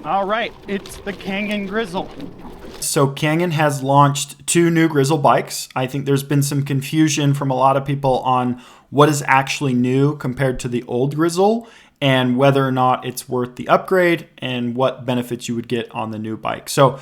All right, it's the Canyon Grizl. So Canyon has launched two new Grizl bikes. I think there's been some confusion from a lot of people on what is actually new compared to the old Grizl and whether or not it's worth the upgrade and what benefits you would get on the new bike. So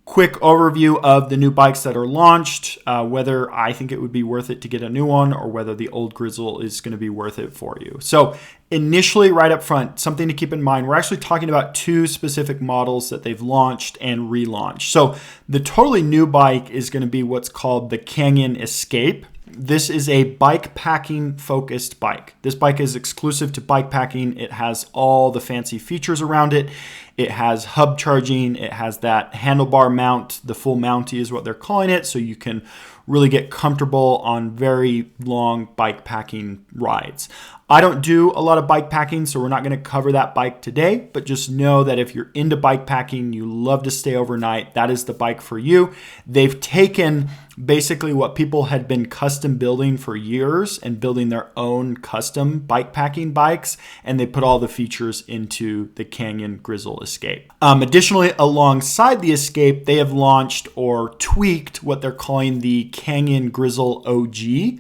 quick overview of the new bikes that are launched, whether I think it would be worth it to get a new one or whether the old Grizl is going to be worth it for you. So initially, right up front, something to keep in mind, we're actually talking about two specific models that they've launched and relaunched. So the totally new bike is going to be what's called the Canyon Escape. This is a bike packing focused bike. This bike is exclusive to bike packing. It has all the fancy features around it. It has hub charging. It has that handlebar mount. The full mounty is what they're calling it. So you can really get comfortable on very long bike packing rides. I don't do a lot of bike packing, so we're not going to cover that bike today, but just know that if you're into bike packing, you love to stay overnight, that is the bike for you. They've taken basically what people had been custom building for years and building their own custom bike packing bikes, and they put all the features into the Canyon Grizl Escape. Additionally, alongside the Escape, they have launched or tweaked what they're calling the Canyon Grizl OG.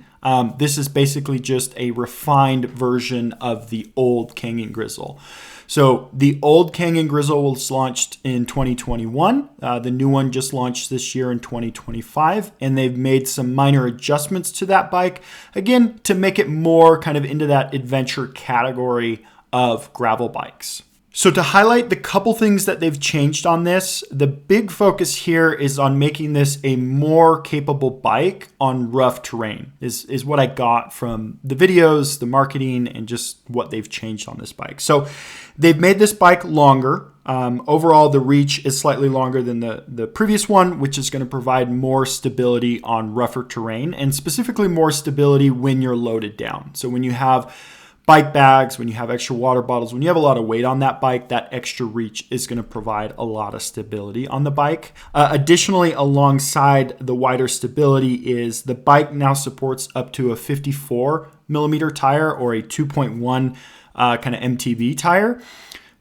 This is basically just a refined version of the old Canyon Grizl. So the old Canyon Grizl was launched in 2021. The new one just launched this year in 2025, and they've made some minor adjustments to that bike, again, to make it more kind of into that adventure category of gravel bikes. So to highlight the couple things that they've changed on this, the big focus here is on making this a more capable bike on rough terrain, is what I got from the videos, the marketing, and just what they've changed on this bike. So they've made this bike longer. Overall, the reach is slightly longer than the previous one, which is going to provide more stability on rougher terrain, and specifically more stability when you're loaded down. So when you have bike bags, when you have extra water bottles, when you have a lot of weight on that bike, that extra reach is going to provide a lot of stability on the bike. Additionally, alongside the wider stability is the bike now supports up to a 54 millimeter tire or a 2.1 kind of MTB tire.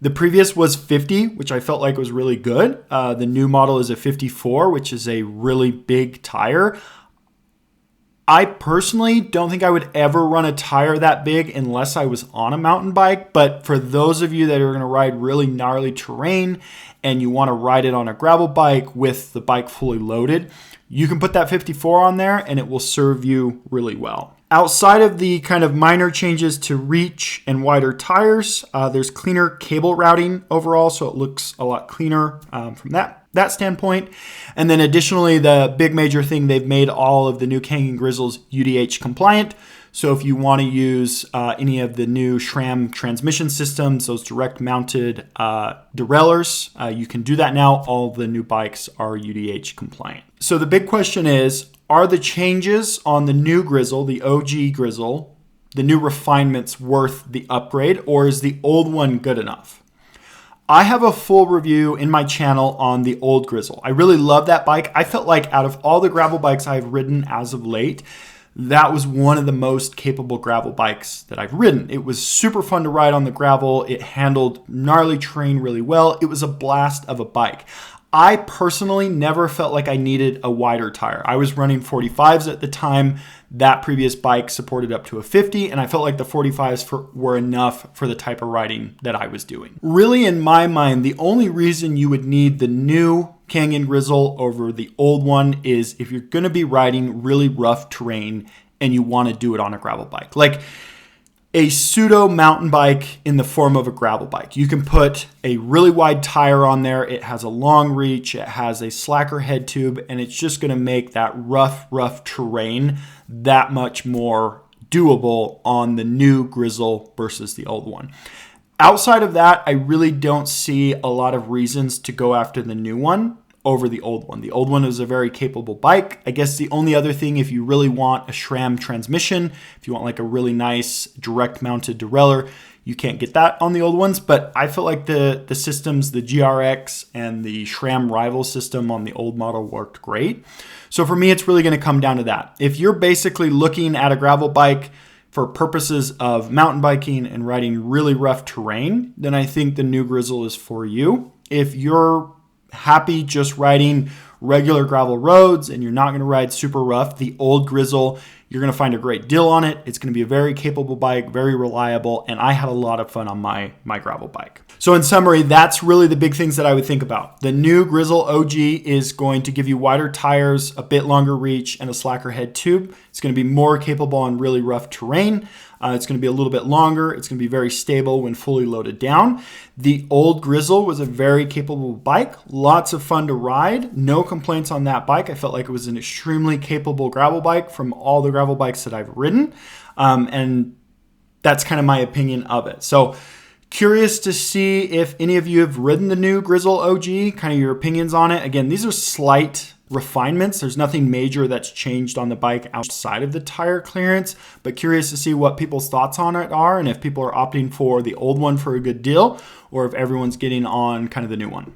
The previous was 50, which I felt like was really good. The new model is a 54, which is a really big tire. I personally don't think I would ever run a tire that big unless I was on a mountain bike. But for those of you that are going to ride really gnarly terrain and you want to ride it on a gravel bike with the bike fully loaded, you can put that 54 on there and it will serve you really well. Outside of the kind of minor changes to reach and wider tires, there's cleaner cable routing overall, so it looks a lot cleaner from that standpoint. And then additionally, the big major thing, they've made all of the new Canyon Grizls UDH compliant. So if you want to use any of the new SRAM transmission systems, those direct mounted derailleurs, you can do that now. All the new bikes are UDH compliant. So the big question is, are the changes on the new Grizl, the OG Grizl, the new refinements worth the upgrade, or is the old one good enough? I have a full review in my channel on the old Grizl. I really love that bike. I felt like out of all the gravel bikes I've ridden as of late, that was one of the most capable gravel bikes that I've ridden. It was super fun to ride on the gravel. It handled gnarly terrain really well. It was a blast of a bike. I personally never felt like I needed a wider tire. I was running 45s at the time. That previous bike supported up to a 50, and I felt like the 45s were enough for the type of riding that I was doing. Really, in my mind, the only reason you would need the new Canyon Grizl over the old one is if you're going to be riding really rough terrain and you want to do it on a gravel bike. Like a pseudo mountain bike in the form of a gravel bike. You can put a really wide tire on there. It has a long reach. It has a slacker head tube, and it's just going to make that rough terrain that much more doable on the new Grizl versus the old one. Outside of that, I really don't see a lot of reasons to go after the new one over the old one. The old one is a very capable bike. I guess the only other thing, if you really want a SRAM transmission, if you want like a really nice direct mounted derailleur, you can't get that on the old ones. But I feel like the systems, the GRX and the SRAM rival system on the old model worked great. So for me, it's really going to come down to that. If you're basically looking at a gravel bike for purposes of mountain biking and riding really rough terrain, then I think the new Grizl is for you. If you're happy just riding regular gravel roads and you're not going to ride super rough, the old Grizl, you're going to find a great deal on it. It's going to be a very capable bike, very reliable, and I had a lot of fun on my gravel bike. So in summary, that's really the big things that I would think about. The new Grizl OG is going to give you wider tires, a bit longer reach, and a slacker head tube. It's going to be more capable on really rough terrain. It's going to be a little bit longer. It's going to be very stable when fully loaded down. The old Grizl was a very capable bike. Lots of fun to ride. No complaints on that bike. I felt like it was an extremely capable gravel bike from all the gravel bikes that I've ridden. And that's kind of my opinion of it. So curious to see if any of you have ridden the new Grizl OG, kind of your opinions on it. Again, these are slight refinements. There's nothing major that's changed on the bike outside of the tire clearance, but curious to see what people's thoughts on it are and if people are opting for the old one for a good deal or if everyone's getting on kind of the new one.